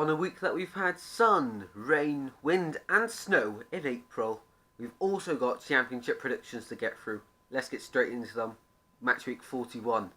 On a week that we've had sun, rain, wind and snow in April, we've also got championship predictions to get through. Let's get straight into them. Match week 41.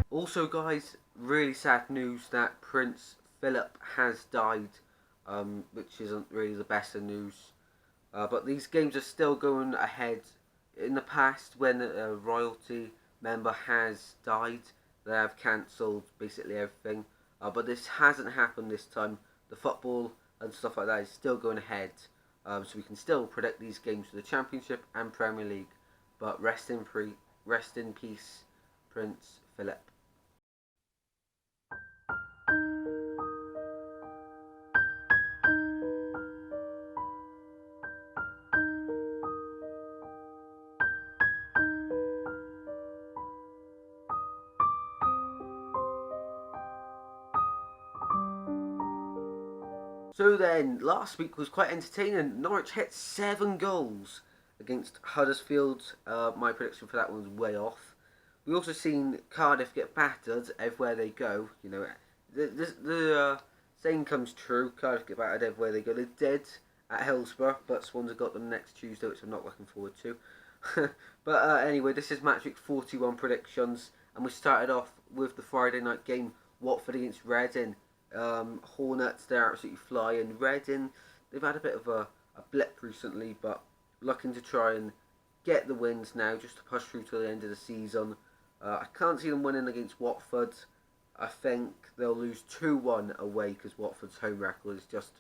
Also guys, really sad news that Prince Philip has died, which isn't really the best of news. But these games are still going ahead. In the past, when a royalty member has died, they have cancelled basically everything. But this hasn't happened this time. The football and stuff like that is still going ahead. So we can still predict these games for the Championship and Premier League. But rest in peace, Prince Philip. So then, last week was quite entertaining. Norwich hit 7 goals against Huddersfield. My prediction for that one was way off. We also seen Cardiff get battered everywhere they go. You know, the saying comes true. Cardiff get battered everywhere they go. They did at Hillsborough, but Swansea got them next Tuesday, which I'm not looking forward to. But anyway, this is match week 41 predictions, and we started off with the Friday night game, Watford against Reading. Hornets, they're absolutely flying. Reading, they've had a bit of a blip recently, but looking to try and get the wins now, just to push through to the end of the season. I can't see them winning against Watford. I think they'll lose 2-1 away because Watford's home record is just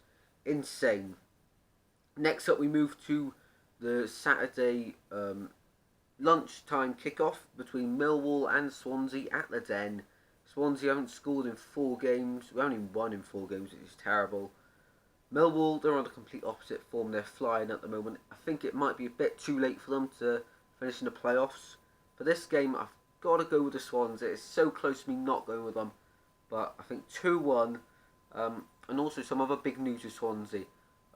insane. Next up, we move to the Saturday lunchtime kickoff between Millwall and Swansea at the Den. Swansea haven't scored in 4 games. We haven't even won in 4 games, which is terrible. Millwall, they're on the complete opposite form. They're flying at the moment. I think it might be a bit too late for them to finish in the playoffs. For this game, I've got to go with the Swans. It's so close to me not going with them. But I think 2-1. And also some other big news with Swansea.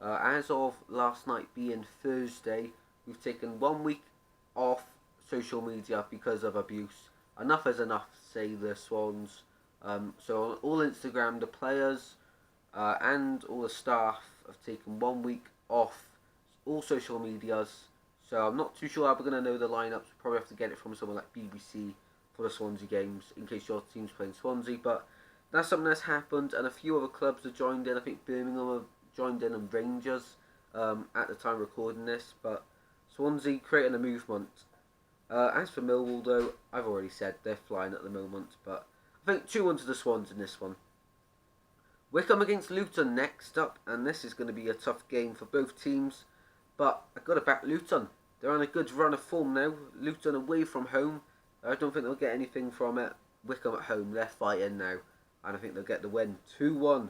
As of last night being Thursday, we've taken 1 week off social media because of abuse. Enough is enough, say the Swans. So on all Instagram, the players and all the staff have taken 1 week off all social medias. So I'm not too sure how we're going to know the lineups. We'll probably have to get it from someone like BBC for the Swansea games in case your team's playing Swansea. But that's something that's happened, and a few other clubs have joined in. I think Birmingham have joined in, and Rangers at the time recording this. But Swansea creating a movement. As for Millwall, though, I've already said they're flying at the moment, but I think 2-1 to the Swans in this one. Wycombe against Luton next up, and this is going to be a tough game for both teams, but I've got to back Luton. They're on a good run of form now. Luton away from home. I don't think they'll get anything from it. Wycombe at home, they're fighting now, and I think they'll get the win. 2-1.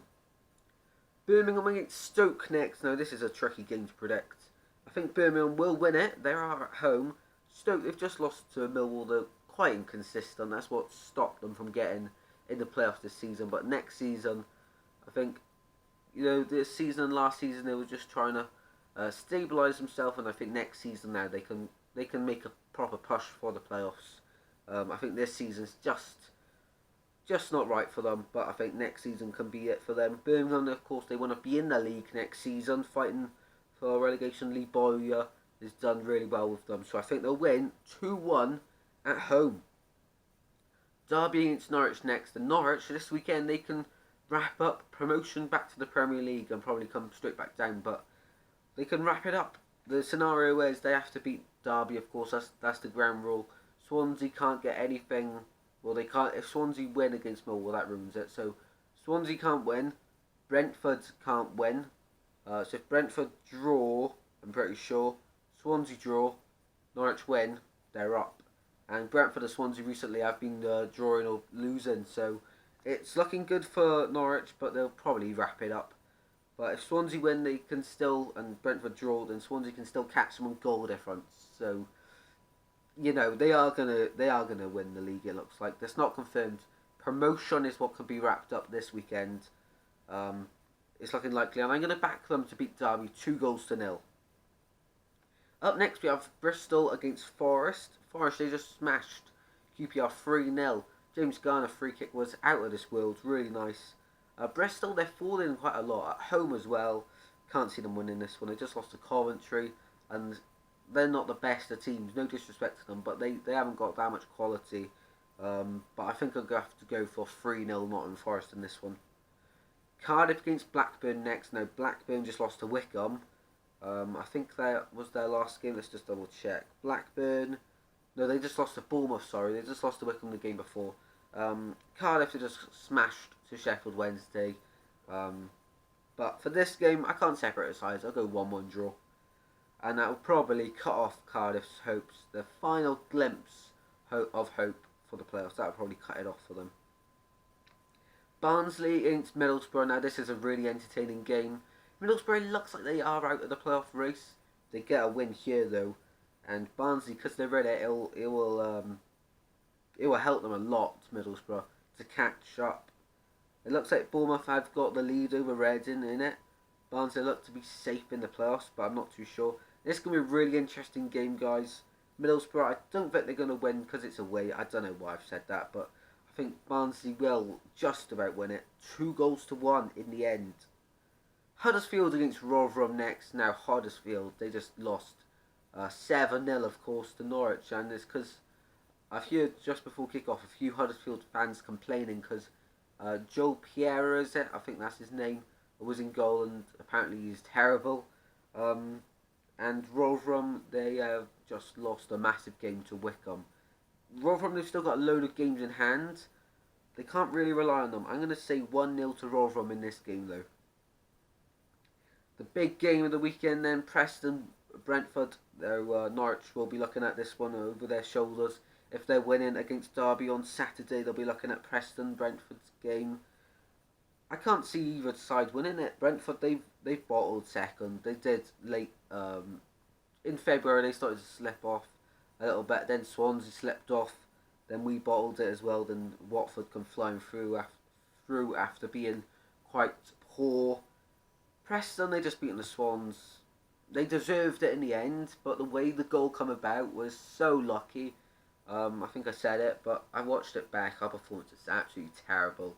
Birmingham against Stoke next. Now, this is a tricky game to predict. I think Birmingham will win it. They are at home. Stoke, they've just lost to Millwall. They're quite inconsistent. That's what stopped them from getting in the playoffs this season. But next season, I think, you know, this season and last season they were just trying to stabilise themselves, and I think next season now they can make a proper push for the playoffs. I think this season's just not right for them, but I think next season can be it for them. Birmingham, of course, they want to be in the league next season, fighting for relegation. Lee Bowyer has done really well with them, so I think they'll win 2-1 at home. Derby against Norwich next, and Norwich this weekend they can wrap up promotion back to the Premier League and probably come straight back down, but they can wrap it up. The scenario is they have to beat Derby, of course, that's the ground rule. Swansea can't get anything, well they can't, if Swansea win against Millwall that ruins it, so Swansea can't win, Brentford can't win, so if Brentford draw, I'm pretty sure, Swansea draw, Norwich win, they're up. And Brentford and Swansea recently have been drawing or losing, so it's looking good for Norwich, but they'll probably wrap it up. But if Swansea win, they can still, and Brentford draw, then Swansea can still catch them on goal difference. So, you know, they are gonna win the league. It looks like that's not confirmed. Promotion is what could be wrapped up this weekend. it's looking likely, and I'm going to back them to beat Derby 2-0. Up next we have Bristol against Forest. Forest, they just smashed QPR 3-0. James Garner free kick was out of this world, really nice. Bristol, they're falling quite a lot, at home as well. Can't see them winning this one. They just lost to Coventry, and they're not the best of teams, no disrespect to them, but they haven't got that much quality. But I think I'm going to have to go for 3-0 Nottingham Forest in this one. Cardiff against Blackburn next. Now, Blackburn just lost to Wycombe. I think that was their last game. Let's just double check. Blackburn, no, they just lost to Bournemouth, sorry. They just lost to Wycombe the game before. Cardiff, they just smashed to Sheffield Wednesday. But for this game, I can't separate the sides. I'll go 1-1 draw. And that will probably cut off Cardiff's hopes. The final glimpse of hope for the playoffs. That will probably cut it off for them. Barnsley against Middlesbrough. Now this is a really entertaining game. Middlesbrough looks like they are out of the playoff race. They get a win here though. And Barnsley, because they're in it, it will help them a lot, Middlesbrough, to catch up. It looks like Bournemouth have got the lead over Reading in it. Barnsley look to be safe in the playoffs, but I'm not too sure. This is going to be a really interesting game, guys. Middlesbrough, I don't think they're going to win because it's away. I don't know why I've said that, but I think Barnsley will just about win it. 2-1 in the end. Huddersfield against Rotherham next. Now, Huddersfield, they just lost 7-0, of course, to Norwich. And it's because I've heard just before kick-off a few Huddersfield fans complaining because Joel Pierre, is it? I think that's his name. Was in goal and apparently he's terrible. And Rotherham, they just lost a massive game to Wycombe. Rotherham, they've still got a load of games in hand. They can't really rely on them. I'm going to say 1-0 to Rotherham in this game though. The big game of the weekend then, Preston, Brentford. Norwich will be looking at this one over their shoulders. If they're winning against Derby on Saturday, they'll be looking at Preston, Brentford's game. I can't see either side winning it. Brentford, they've bottled second. They did late in February. They started to slip off a little bit. Then Swansea slipped off. Then we bottled it as well. Then Watford come flying through after being quite poor. Preston, they just beaten the Swans. They deserved it in the end, but the way the goal come about was so lucky. I think I said it, but I watched it back. Our performance is absolutely terrible.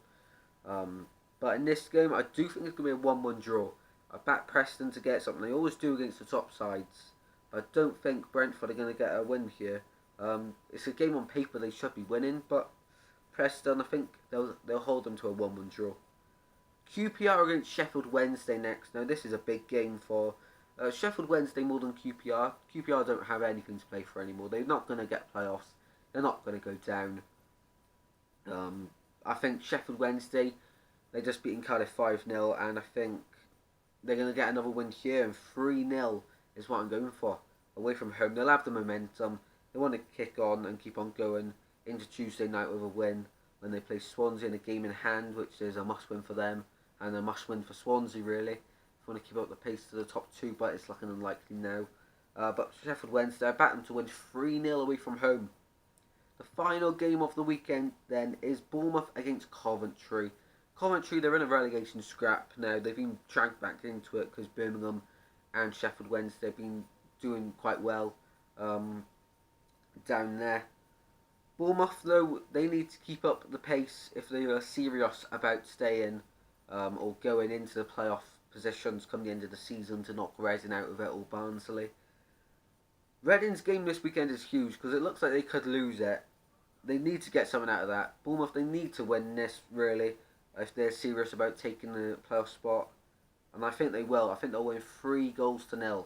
But in this game, I do think it's going to be a 1-1 draw. I back Preston to get something. They always do against the top sides. But I don't think Brentford are going to get a win here. It's a game on paper they should be winning, but Preston, I think they'll hold them to a 1-1 draw. QPR against Sheffield Wednesday next. Now this is a big game for Sheffield Wednesday more than QPR. QPR don't have anything to play for anymore. They're not going to get playoffs. They're not going to go down. I think Sheffield Wednesday, they're just beating Cardiff 5-0, and I think they're going to get another win here, and 3-0 is what I'm going for. Away from home, they'll have the momentum. They want to kick on and keep on going into Tuesday night with a win when they play Swansea in a game in hand, which is a must-win for them, and a must-win for Swansea, really. If you want to keep up the pace to the top two, but it's looking unlikely now. But Sheffield Wednesday, I back them to win 3-0 away from home. The final game of the weekend, then, is Bournemouth against Coventry. Coventry, they're in a relegation scrap now. They've been dragged back into it because Birmingham and Sheffield Wednesday have been doing quite well down there. Bournemouth, though, they need to keep up the pace if they are serious about staying or going into the playoff positions come the end of the season to knock Reading out of it or Barnsley. Reading's game this weekend is huge because it looks like they could lose it. They need to get something out of that. Bournemouth, they need to win this, really, if they're serious about taking the playoff spot. And I think they will. I think they'll win 3-0.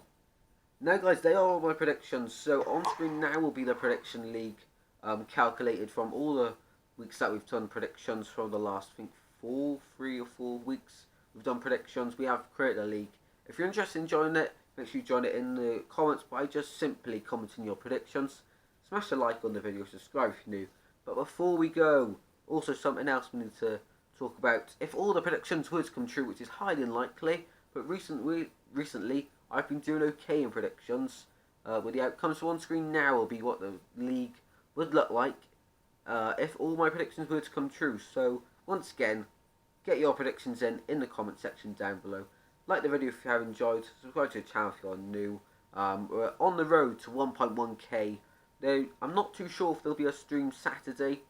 Now, guys, they are all my predictions. So on screen now will be the prediction league calculated from all the weeks that we've done predictions from the last, I think, 3 or 4 weeks. We've done predictions. We have created a league. If you're interested in joining it, make sure you join it in the comments by just simply commenting your predictions. Smash a like on the video, subscribe if you're new. But before we go, also something else we need to talk about. If all the predictions were to come true, which is highly unlikely, but recently I've been doing okay in predictions with the outcomes. So on screen now will be what the league would look like if all my predictions were to come true. So once again, Get your predictions in the comment section down below. Like the video if you have enjoyed. Subscribe to the channel if you're new. We're on the road to 1.1k. I'm not too sure if there'll be a stream Saturday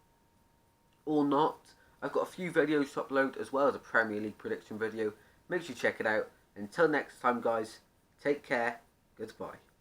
or not. I've got a few videos to upload as well as a Premier League prediction video. Make sure you check it out. Until next time guys, take care, goodbye.